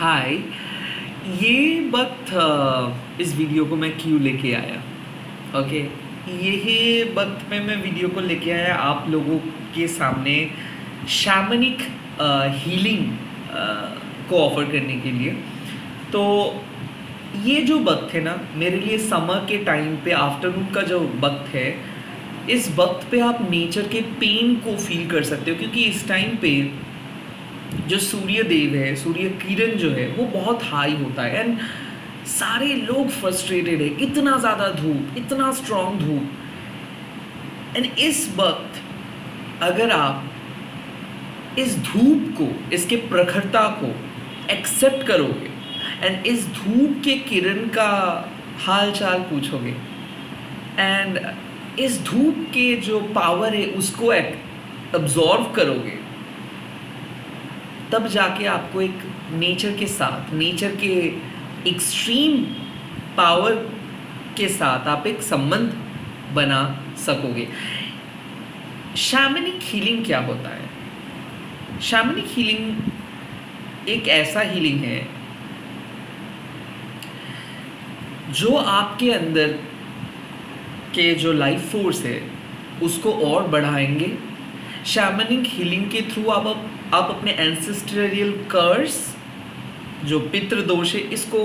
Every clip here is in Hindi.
हाय। ये वक्त इस वीडियो को मैं क्यों लेके आया? ओके, यही वक्त में मैं वीडियो को लेके आया आप लोगों के सामने शैमनिक हीलिंग को ऑफ़र करने के लिए। तो ये जो वक्त है ना, मेरे लिए समर के टाइम पे आफ्टरनून का जो वक्त है, इस वक्त पे आप नेचर के पेन को फील कर सकते हो, क्योंकि इस टाइम पे जो सूर्य देव है, सूर्य किरण जो है वो बहुत हाई होता है एंड सारे लोग फ्रस्ट्रेटेड है, इतना ज़्यादा धूप, इतना स्ट्रॉन्ग धूप। एंड इस वक्त अगर आप इस धूप को, इसके प्रखरता को एक्सेप्ट करोगे एंड इस धूप के किरण का हाल चाल पूछोगे एंड इस धूप के जो पावर है उसको अब्जॉर्व करोगे, तब जाके आपको एक नेचर के साथ, नेचर के एक्सट्रीम पावर के साथ आप एक संबंध बना सकोगे। शैमनिक हीलिंग क्या होता है? शैमनिक हीलिंग एक ऐसा हीलिंग है जो आपके अंदर के जो लाइफ फोर्स है उसको और बढ़ाएंगे। शैमनिक हीलिंग के थ्रू आप अपने एंसेस्ट्रियल कर्स, जो पितृ दोष है, इसको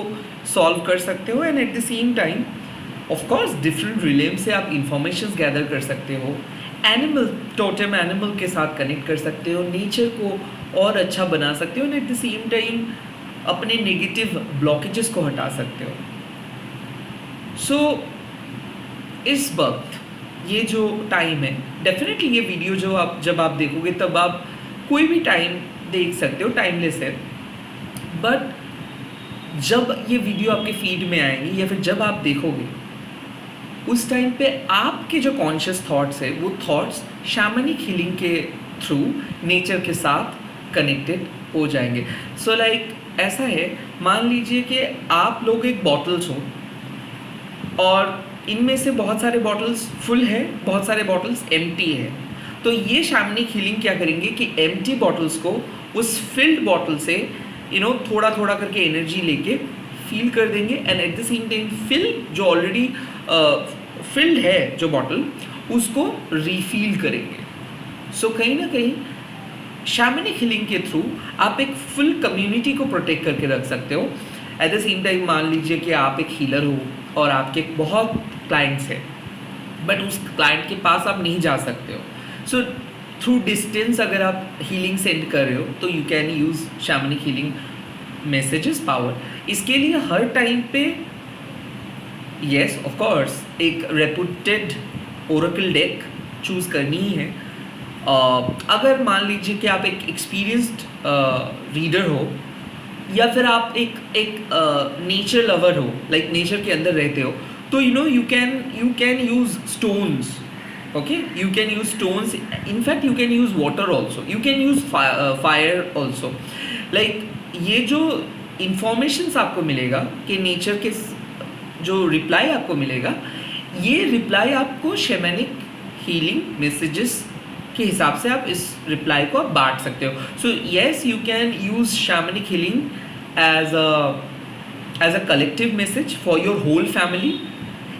सॉल्व कर सकते हो and at the same time of course different realm से आप इंफॉर्मेशंस गैदर कर सकते हो, एनिमल, टोटेम एनिमल के साथ कनेक्ट कर सकते हो, नेचर को और अच्छा बना सकते हो and at the same time अपने नेगेटिव ब्लॉकेजेस को हटा सकते हो। सो इस वक्त ये जो टाइम है, डेफिनेटली ये वीडियो जब आप देखोगे तब आप कोई भी टाइम देख सकते हो, टाइमलेस है, बट जब ये वीडियो आपके फीड में आएंगी या फिर जब आप देखोगे उस टाइम पे आपके जो कॉन्शियस थॉट्स है वो थॉट्स शैमनिक हीलिंग के थ्रू नेचर के साथ कनेक्टेड हो जाएंगे। सो लाइक ऐसा है, मान लीजिए कि आप लोग एक बॉटल्स हो और इनमें से बहुत सारे बॉटल्स फुल है, बहुत सारे बॉटल्स एम्प्टी है। तो ये शैमनिक हीलिंग क्या करेंगे कि एम्प्टी बॉटल्स को उस फिल्ड बॉटल से थोड़ा थोड़ा करके एनर्जी लेके फील कर देंगे and at the same time जो ऑलरेडी फिल्ड है जो बॉटल, उसको रीफिल करेंगे। सो कहीं ना कहीं शैमनिक हीलिंग के थ्रू आप एक फुल कम्युनिटी को प्रोटेक्ट करके रख सकते हो। एट द सेम टाइम मान लीजिए कि आप एक हीलर हो और आपके बहुत क्लाइंट्स हैं, बट उस क्लाइंट के पास आप नहीं जा सकते हो। सो थ्रू डिस्टेंस अगर आप हीलिंग सेंड कर रहे हो तो you can use shamanic healing messages power. इसके लिए हर टाइम पे येस ऑफ कोर्स एक रेपुटेड ओरेकल डेक चूज़ करनी ही है। अगर मान लीजिए कि आप एक एक्सपीरियंस्ड रीडर हो या फिर आप एक नेचर लवर हो, लाइक नेचर के अंदर रहते हो, तो you can use stones. Okay, you can use stones, in fact you can use water also, you can use fire also. Like ये जो इंफॉर्मेशंस आपको मिलेगा कि नेचर के जो रिप्लाई आपको मिलेगा, ये रिप्लाई आपको शैमनिक हीलिंग मैसेजेस के हिसाब से आप इस रिप्लाई को आप बांट सकते हो। So yes, you can use shamanic healing as a collective message for your whole family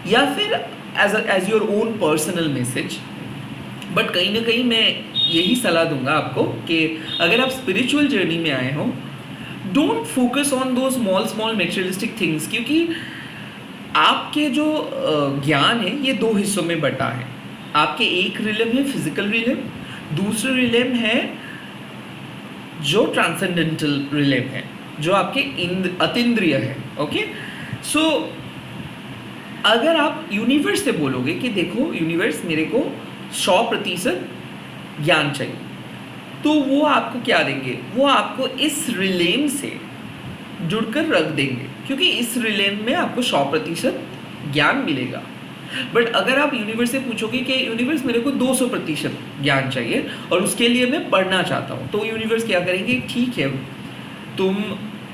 या फिर as your own personal message. But कहीं ना कहीं मैं यही सलाह दूंगा आपको कि अगर आप स्पिरिचुअल जर्नी में आए हो, डोंट फोकस ऑन दो स्मॉल मेटेरियलिस्टिक थिंग्स, क्योंकि आपके जो ज्ञान है ये दो हिस्सों में बटा है। आपके एक रिलेम है फिजिकल रिलेम, दूसरा रिलेम है जो ट्रांसेंडेंटल रिलेम है, जो आपके अतीन्द्रिय है। ओके, सो अगर आप यूनिवर्स से बोलोगे कि देखो यूनिवर्स मेरे को 100% ज्ञान चाहिए, तो वो आपको क्या देंगे? वो आपको इस रिलेम से जुड़कर रख देंगे, क्योंकि इस रिलेम में आपको 100% ज्ञान मिलेगा। बट अगर आप यूनिवर्स से पूछोगे कि यूनिवर्स मेरे को 200% ज्ञान चाहिए और उसके लिए मैं पढ़ना चाहता हूँ, तो यूनिवर्स क्या करेंगे? ठीक है, तुम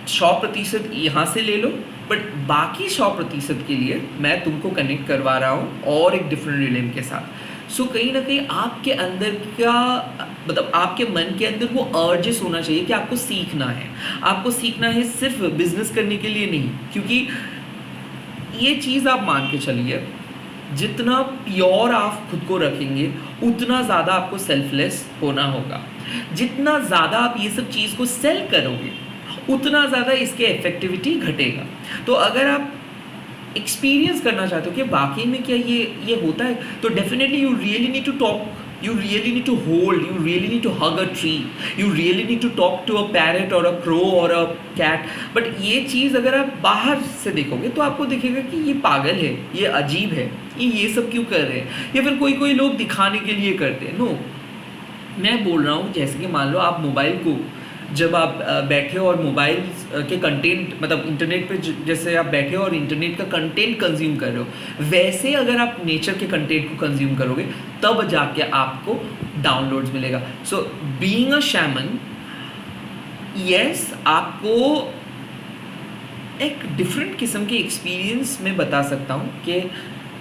100% यहाँ से ले लो, बट बाकी 100% के लिए मैं तुमको कनेक्ट करवा रहा हूँ और एक डिफरेंट रिलेम के साथ। सो कहीं ना कहीं आपके अंदर का मतलब आपके मन के अंदर वो अर्जेस होना चाहिए कि आपको सीखना है। आपको सीखना है सिर्फ बिजनेस करने के लिए नहीं, क्योंकि ये चीज़ आप मान के चलिए, जितना प्योर आप खुद को रखेंगे उतना ज़्यादा आपको सेल्फलेस होना होगा। जितना ज़्यादा आप ये सब चीज़ को सेल करोगे उतना ज़्यादा इसके इफेक्टिविटी घटेगा। तो अगर आप एक्सपीरियंस करना चाहते हो कि वाकई में क्या ये होता है, तो definitely you really need to talk, you really need to hold, you really need to hug a tree, you really need to talk to a parrot or a crow or a cat। But ये चीज़ अगर आप बाहर से देखोगे तो आपको दिखेगा कि ये पागल है, ये अजीब है, ये सब क्यों कर रहे हैं, या फिर कोई लोग दिखाने के लिए करते हैं। नो, मैं बोल रहा हूँ जैसे कि मान लो आप मोबाइल को जब आप बैठे और मोबाइल के कंटेंट मतलब इंटरनेट पे जैसे आप बैठे और इंटरनेट का कंटेंट कंज्यूम कर रहे हो, वैसे अगर आप नेचर के कंटेंट को कंज्यूम करोगे तब जाके आपको डाउनलोड्स मिलेगा। So being a shaman, yes, आपको एक डिफरेंट किस्म के एक्सपीरियंस में बता सकता हूँ कि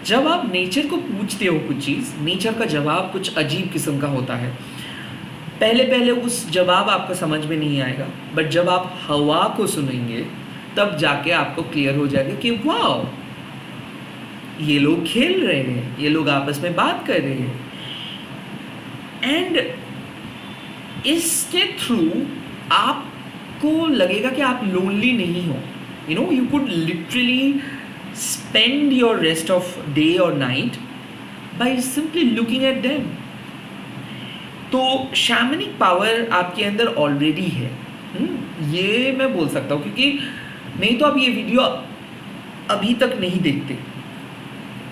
जब आप नेचर को पूछते हो कुछ चीज़, नेचर का जवाब कुछ अजीब किस्म का होता है। पहले उस जवाब आपको समझ में नहीं आएगा, बट जब आप हवा को सुनेंगे तब जाके आपको क्लियर हो जाएगा कि वाह, ये लोग खेल रहे हैं, ये लोग आपस में बात कर रहे हैं। एंड इसके थ्रू आपको लगेगा कि आप लोनली नहीं हो। You know, you could literally spend your rest of day or night by simply looking at them। तो शैमनिक पावर आपके अंदर ऑलरेडी है, ये मैं बोल सकता हूँ, क्योंकि नहीं तो आप ये वीडियो अभी तक नहीं देखते।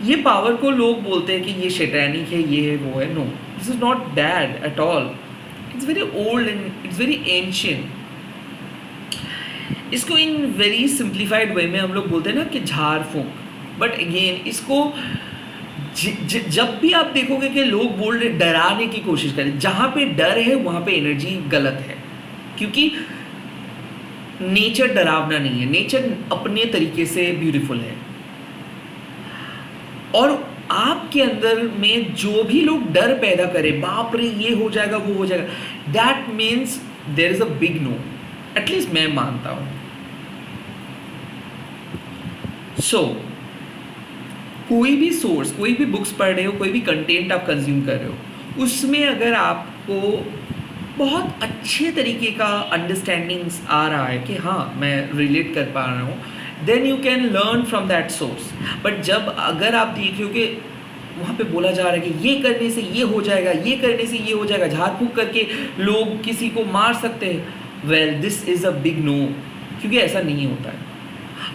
ये पावर को लोग बोलते हैं कि ये शैतानिक है, ये है, वो है। No, this is not bad at all, it's very old and it's very ancient. इसको इन वेरी सिंप्लीफाइड वे में हम लोग बोलते हैं ना कि झाड़ फूंक, बट अगेन इसको जब भी आप देखोगे कि लोग बोल रहे डराने की कोशिश करें, जहाँ पे डर है वहाँ पे एनर्जी गलत है, क्योंकि नेचर डरावना नहीं है, नेचर अपने तरीके से ब्यूटीफुल है। और आपके अंदर में जो भी लोग डर पैदा करें, बाप रे ये हो जाएगा वो हो जाएगा, that means there is a big no, at least मैं मानता हूँ। सो कोई भी सोर्स, कोई भी बुक्स पढ़ रहे हो, कोई भी कंटेंट आप कंज्यूम कर रहे हो, उसमें अगर आपको बहुत अच्छे तरीके का अंडरस्टैंडिंग्स आ रहा है कि हाँ मैं रिलेट कर पा रहा हूँ, then you can learn from that source. But जब अगर आप देख रहे हो कि वहाँ पे बोला जा रहा है कि ये करने से ये हो जाएगा, ये करने से ये हो जाएगा, झाड़ फूंक करके लोग किसी को मार सकते हैं, well this is a big no, क्योंकि ऐसा नहीं होता है।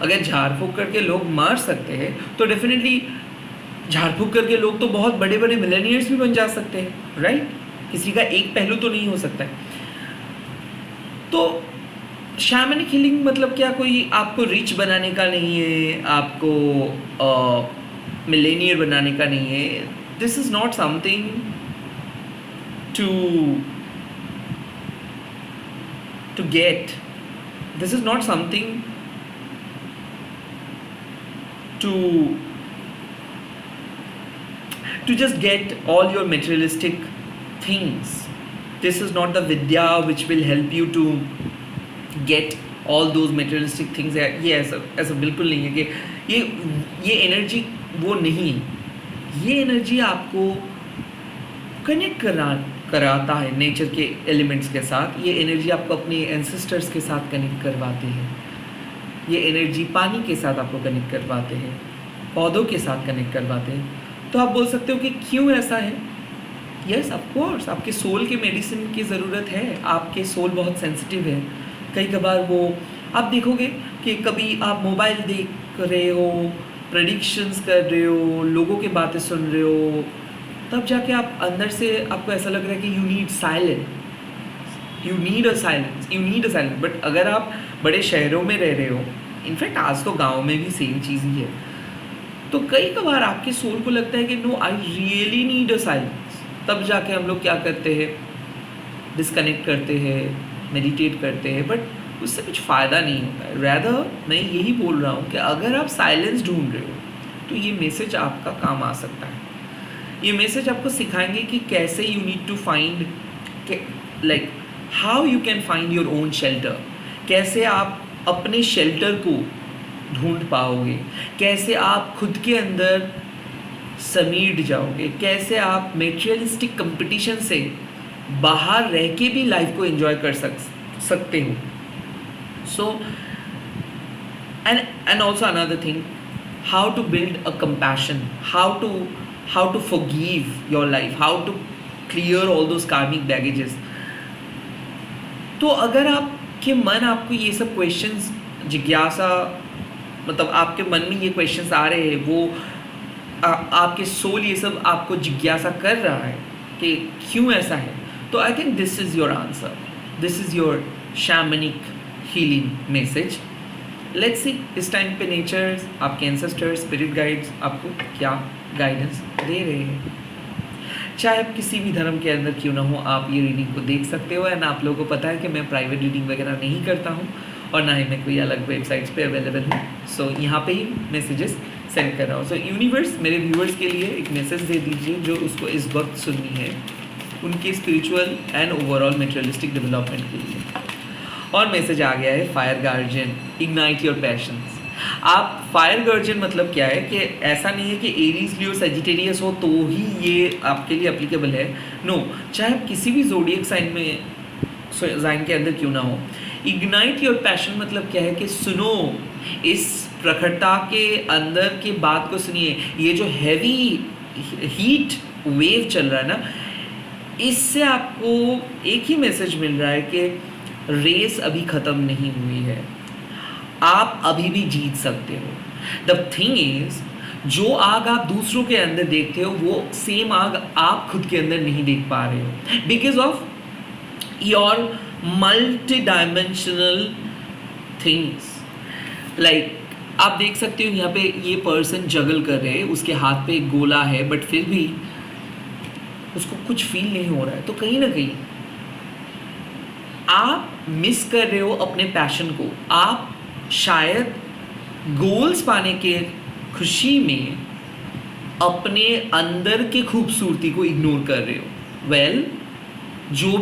अगर झाड़ फूंक करके लोग मार सकते हैं तो डेफिनेटली झाड़ फूंक करके लोग तो बहुत बड़े बड़े मिलेनियर्स भी बन जा सकते हैं, राइट? किसी का एक पहलू तो नहीं हो सकता है। तो शैमनिक हीलिंग मतलब क्या कोई आपको रिच बनाने का नहीं है, आपको मिलेनियर बनाने का नहीं है। This is not something to get, this is not something to just get all your materialistic things. This is not the vidya which will help you to get all those materialistic things। ये ऐसा बिल्कुल नहीं है कि ये एनर्जी वो नहीं है। ये एनर्जी आपको कनेक्ट कराता है नेचर के एलिमेंट्स के साथ। ये एनर्जी आपको अपने एंसेस्टर्स के साथ कनेक्ट करवाते हैं। ये एनर्जी पानी के साथ आपको कनेक्ट करवाते हैं, पौधों के साथ कनेक्ट करवाते हैं। तो आप बोल सकते हो कि क्यों ऐसा है? यस, ऑफ कोर्स आपके सोल के मेडिसिन की ज़रूरत है। आपके सोल बहुत सेंसिटिव है। कई कबार वो आप देखोगे कि कभी आप मोबाइल देख रहे हो, प्रेडिक्शंस कर रहे हो, लोगों की बातें सुन रहे हो, तब जाके आप अंदर से आपको ऐसा लग रहा है कि you need silence, you need a silence. But अगर आप बड़े शहरों में रह रहे हो, इनफैक्ट आज तो गाँव में भी सेम चीज़ ही है, तो कई कबार आपके सोल को लगता है कि no, I really need a silence. तब जाके हम लोग क्या करते हैं, डिस्कनेक्ट करते हैं, मेडिटेट करते हैं, बट उससे कुछ फ़ायदा नहीं होता है। रैदर मैं यही बोल रहा हूँ कि अगर आप साइलेंस ढूंढ रहे हो तो ये मैसेज आपका काम आ सकता है। ये मैसेज आपको सिखाएंगे कि कैसे you need to find, like how you can find your own shelter, कैसे आप अपने शेल्टर को ढूंढ पाओगे, कैसे आप खुद के अंदर समीट जाओगे, कैसे आप मेटेरियलिस्टिक कंपटीशन से बाहर रह के भी लाइफ को एंजॉय कर सकते हो. सो and also another thing, how to build a compassion, how to forgive your life, how to clear all those karmic baggages. तो अगर आपके मन आपको ये सब क्वेश्चंस जिज्ञासा, मतलब आपके मन में ये क्वेश्चंस आ रहे हैं, वो आपके सोल ये सब आपको जिज्ञासा कर रहा है कि क्यों ऐसा है, तो I think this is your answer, this is your shamanic healing message. Let's see इस टाइम पे नेचर्स, आपके एंसेस्टर्स, स्पिरिट गाइड्स आपको क्या गाइडेंस दे रहे हैं. चाहे आप किसी भी धर्म के अंदर क्यों ना हो, आप ये रीडिंग को देख सकते हो. एंड आप लोगों को पता है कि मैं प्राइवेट रीडिंग वगैरह नहीं करता हूँ और ना ही मैं कोई अलग वेबसाइट्स पे अवेलेबल हूँ. सो यहाँ पे ही मैसेजेस सेंड कर रहा हूँ. सो यूनिवर्स मेरे व्यूअर्स के लिए एक मैसेज दे दीजिए जो उसको इस वक्त सुननी है उनके spiritual and overall materialistic development के लिए. और मैसेज आ गया है fire guardian, ignite your passions. आप फायर गार्जियन मतलब क्या है कि ऐसा नहीं है कि एरीज लियो सेजिटेरियस हो तो ही ये आपके लिए एप्लीकेबल है. नो, चाहे आप किसी भी जोडियक साइन के अंदर क्यों ना हो, इग्नाइट योर पैशन मतलब क्या है कि सुनो, इस प्रखरता के अंदर की बात को सुनिए. ये जो हैवी हीट वेव चल रहा है ना, इससे आपको एक ही मैसेज मिल रहा है कि रेस अभी ख़त्म नहीं हुई है, आप अभी भी जीत सकते हो. द थिंग इज, जो आग आप दूसरों के अंदर देखते हो वो सेम आग आप खुद के अंदर नहीं देख पा रहे हो because of your multi dimensional things. Like आप देख सकते हो यहाँ पे ये पर्सन जगल कर रहे हैं, उसके हाथ पे एक गोला है बट फिर भी उसको कुछ फील नहीं हो रहा है. तो कहीं ना कहीं आप मिस कर रहे हो अपने पैशन को. आप शायद गोल्स पाने के खुशी में अपने अंदर की खूबसूरती को इग्नोर कर रहे हो. वेल, जो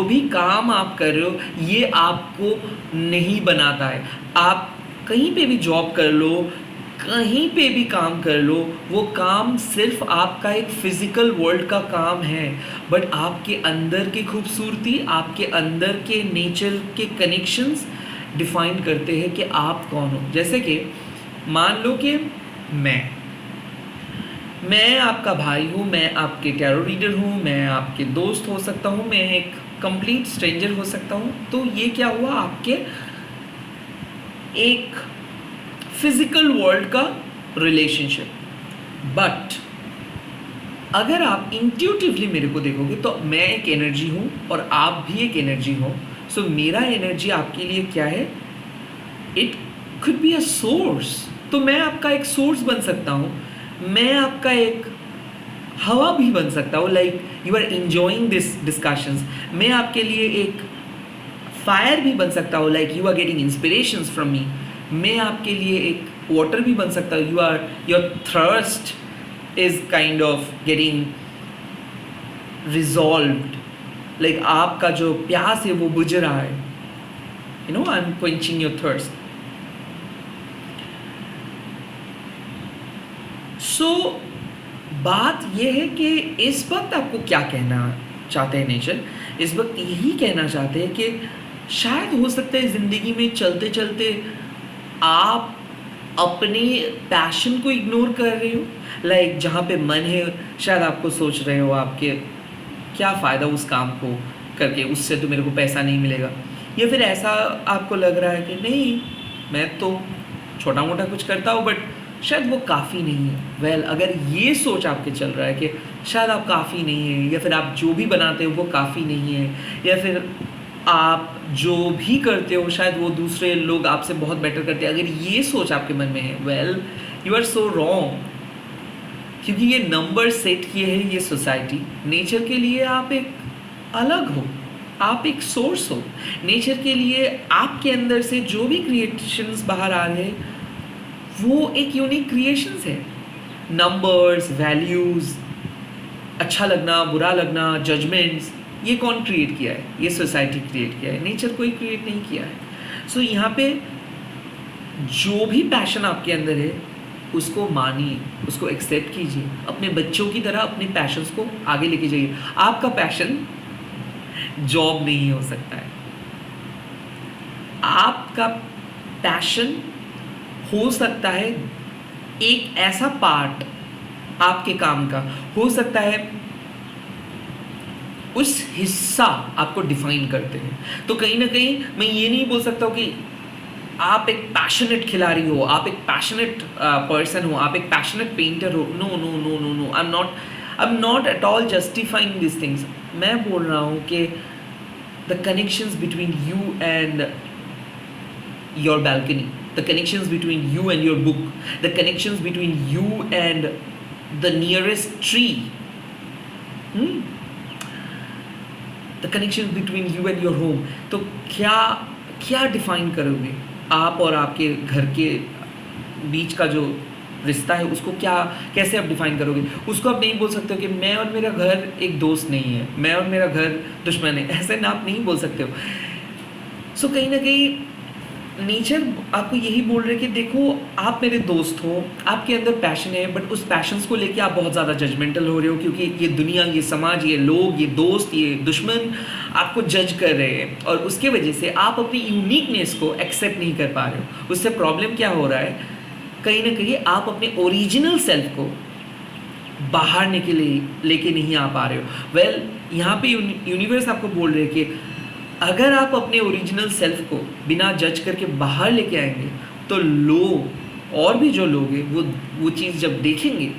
भी काम आप कर रहे हो ये आपको नहीं बनाता है. आप कहीं पे भी जॉब कर लो, कहीं पे भी काम कर लो, वो काम सिर्फ आपका एक फिजिकल वर्ल्ड का काम है, बट आपके अंदर की खूबसूरती, आपके अंदर के नेचर के कनेक्शंस डिफाइन करते हैं कि आप कौन हो. जैसे कि मान लो कि मैं आपका भाई हूँ, मैं आपके टैरो रीडर हूँ, मैं आपके दोस्त हो सकता हूँ, मैं एक कंप्लीट स्ट्रेंजर हो सकता हूँ. तो ये क्या हुआ, आपके एक फिजिकल वर्ल्ड का रिलेशनशिप. बट अगर आप इंट्यूटिवली मेरे को देखोगे तो मैं एक एनर्जी हूँ और आप भी एक एनर्जी हो. सो मेरा एनर्जी आपके लिए क्या है, it could be a source. तो मैं आपका एक सोर्स बन सकता हूँ, मैं आपका एक हवा भी बन सकता हूँ. Like you are enjoying this discussions. मैं आपके लिए एक फायर भी बन सकता हूँ, like you are getting inspirations from me. मैं आपके लिए एक वाटर भी बन सकता हूँ, your thirst is kind of getting resolved. Like आपका जो प्यास है वो बुझ रहा है. You know, I am quenching your thirst. So बात ये है कि इस वक्त आपको क्या कहना चाहते हैं नेचर. इस वक्त यही कहना चाहते हैं कि शायद हो सकता है ज़िंदगी में चलते चलते आप अपने पैशन को इग्नोर कर रहे हो. लाइक जहाँ पे मन है शायद आपको सोच रहे हो आपके क्या फ़ायदा उस काम को करके, उससे तो मेरे को पैसा नहीं मिलेगा. या फिर ऐसा आपको लग रहा है कि नहीं, मैं तो छोटा मोटा कुछ करता हूँ बट शायद वो काफ़ी नहीं है. वेल, अगर ये सोच आपके चल रहा है कि शायद आप काफ़ी नहीं है, या फिर आप जो भी बनाते हो वो काफ़ी नहीं है, या फिर आप जो भी करते हो शायद वो दूसरे लोग आपसे बहुत बेटर करते हैं, अगर ये सोच आपके मन में है, well you are so wrong. क्योंकि ये नंबर सेट किए हैं ये सोसाइटी. नेचर के लिए आप एक अलग हो, आप एक सोर्स हो. नेचर के लिए आपके अंदर से जो भी क्रिएशंस बाहर आ रहे हैं वो एक यूनिक क्रिएशंस है. नंबर्स, वैल्यूज़, अच्छा लगना, बुरा लगना, जजमेंट्स, ये कौन क्रिएट किया है? ये सोसाइटी क्रिएट किया है, नेचर कोई क्रिएट नहीं किया है। सो यहाँ पे जो भी पैशन आपके अंदर है उसको मानिए, उसको एक्सेप्ट कीजिए, अपने बच्चों की तरह अपने पैशंस को आगे लेके जाइए। आपका पैशन जॉब नहीं हो सकता है, आपका पैशन हो सकता है एक ऐसा पार्ट आपके काम का, हो सकता है उस हिस्सा आपको डिफाइन करते हैं। तो कहीं ना कहीं मैं ये नहीं बोल सकता हूँ कि आप एक पैशनेट खिलाड़ी हो, आप एक पैशनेट पर्सन हो, आप एक पैशनेट पेंटर हो। No no no no no, I am not at all justifying this things. मैं बोल रहा हूँ कि the connections between you and your balcony, the connections between you and your book, the connections between you and the nearest tree, the connections between you and your home। तो क्या क्या डिफाइन करोगे आप और आपके घर के बीच का जो रिश्ता है, उसको क्या कैसे आप डिफाइन करोगे? उसको आप नहीं बोल सकते हो कि मैं और मेरा घर एक दोस्त नहीं है, मैं और मेरा घर दुश्मन है, ऐसे ना आप नहीं बोल सकते हो। सो कहीं ना कहीं नेचर आपको यही बोल रहे कि देखो आप मेरे दोस्त हो, आपके अंदर पैशन है, बट उस पैशंस को लेके आप बहुत ज़्यादा जजमेंटल हो रहे हो, क्योंकि ये दुनिया, ये समाज, ये लोग, ये दोस्त, ये दुश्मन आपको जज कर रहे हैं, और उसके वजह से आप अपनी यूनिकनेस को एक्सेप्ट नहीं कर पा रहे हो। उससे प्रॉब्लम क्या हो रहा है, कहीं ना कहीं आप अपने ओरिजिनल सेल्फ को बाहर लेके नहीं आ पा रहे हो। वेल, यहाँ पे यूनिवर्स आपको बोल रहे हैं कि अगर आप अपने ओरिजिनल सेल्फ को बिना जज करके बाहर लेके आएंगे, तो लोग और भी जो लोग हैं वो चीज़ जब देखेंगे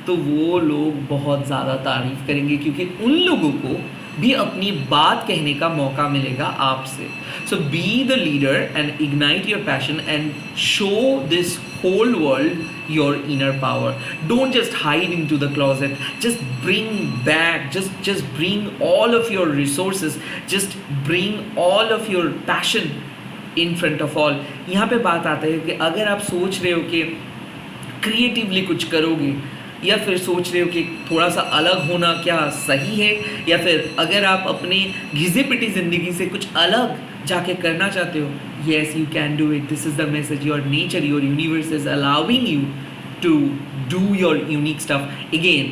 तो वो लोग बहुत ज़्यादा तारीफ करेंगे, क्योंकि उन लोगों को भी अपनी बात कहने का मौका मिलेगा आपसे। So be the leader and ignite your passion and show this whole world your inner power. Don't just hide into the closet, just bring back, just bring all of your resources, just bring all of your passion in front of all। यहाँ पे बात आता है कि अगर आप सोच रहे हो कि क्रिएटिवली कुछ करोगे, या फिर सोच रहे हो कि थोड़ा सा अलग होना क्या सही है, या फिर अगर आप अपने घिसे पिटी ज़िंदगी से कुछ अलग जाके करना चाहते हो, yes you can do it, this is the message, your nature, your universe is allowing you to do your unique stuff। again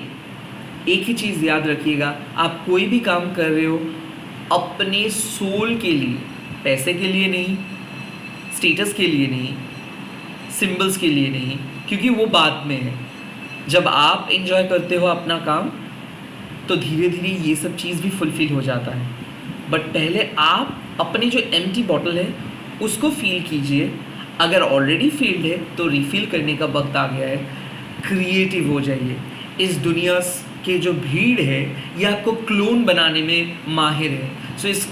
एक ही चीज़ याद रखिएगा, आप कोई भी काम कर रहे हो अपने सोल के लिए, पैसे के लिए नहीं, स्टेटस के लिए नहीं, सिंबल्स के लिए नहीं, क्योंकि वो बाद में है। जब आप एंजॉय करते हो अपना काम, तो धीरे धीरे ये सब चीज़ भी फुलफिल हो जाता है। बट पहले आप अपनी जो एम्प्टी बॉटल है उसको फील कीजिए। अगर ऑलरेडी फील्ड है तो रिफ़िल करने का वक्त आ गया है। क्रिएटिव हो जाइए। इस दुनिया के जो भीड़ है ये आपको क्लोन बनाने में माहिर है। सो इस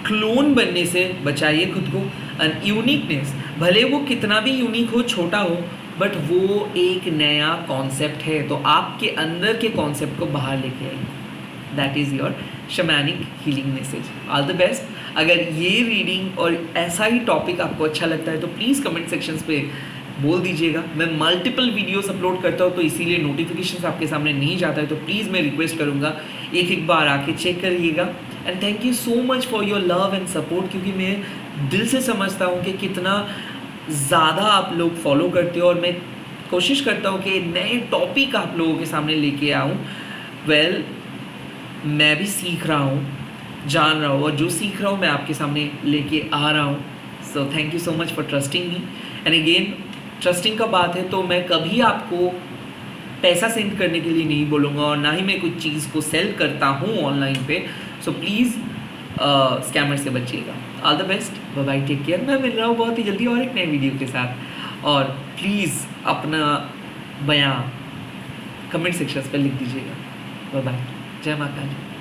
क्लोन बनने से बचाइए खुद को। एंड यूनिकनेस, भले वो कितना भी यूनिक हो, छोटा हो, बट वो एक नया कॉन्सेप्ट है, तो आपके अंदर के कॉन्सेप्ट को बाहर लेके आइए। That is your shamanic healing message. All the best. अगर ये रीडिंग और ऐसा ही टॉपिक आपको अच्छा लगता है तो प्लीज़ कमेंट सेक्शंस पे बोल दीजिएगा। मैं मल्टीपल वीडियोस अपलोड करता हूँ तो इसीलिए नोटिफिकेशंस आपके सामने नहीं जाता है, तो प्लीज़ मैं रिक्वेस्ट करूँगा एक बार आके चेक करिएगा। And thank you so much for your love and support, क्योंकि मैं दिल से समझता हूँ कि कितना ज़्यादा आप लोग फॉलो करते हो, और मैं कोशिश करता हूँ कि नए टॉपिक आप लोगों के सामने लेके आऊँ। वेल, मैं भी सीख रहा हूँ, जान रहा हूँ, और जो सीख रहा हूँ मैं आपके सामने लेके आ रहा हूँ। So thank you so much for trusting me. And again, trusting का बात है तो मैं कभी आपको पैसा सेंड करने के लिए नहीं बोलूँगा, और ना ही मैं कुछ चीज़ को सेल करता हूँ ऑनलाइन पे। सो प्लीज़ स्कैमर से बचिएगा। All the best, bye bye, take care. मैं मिल रहा हूँ बहुत ही जल्दी और एक नए वीडियो के साथ, और प्लीज़ अपना बयां कमेंट सेक्शन पर लिख दीजिएगा। बाय बाय, जय माता दी।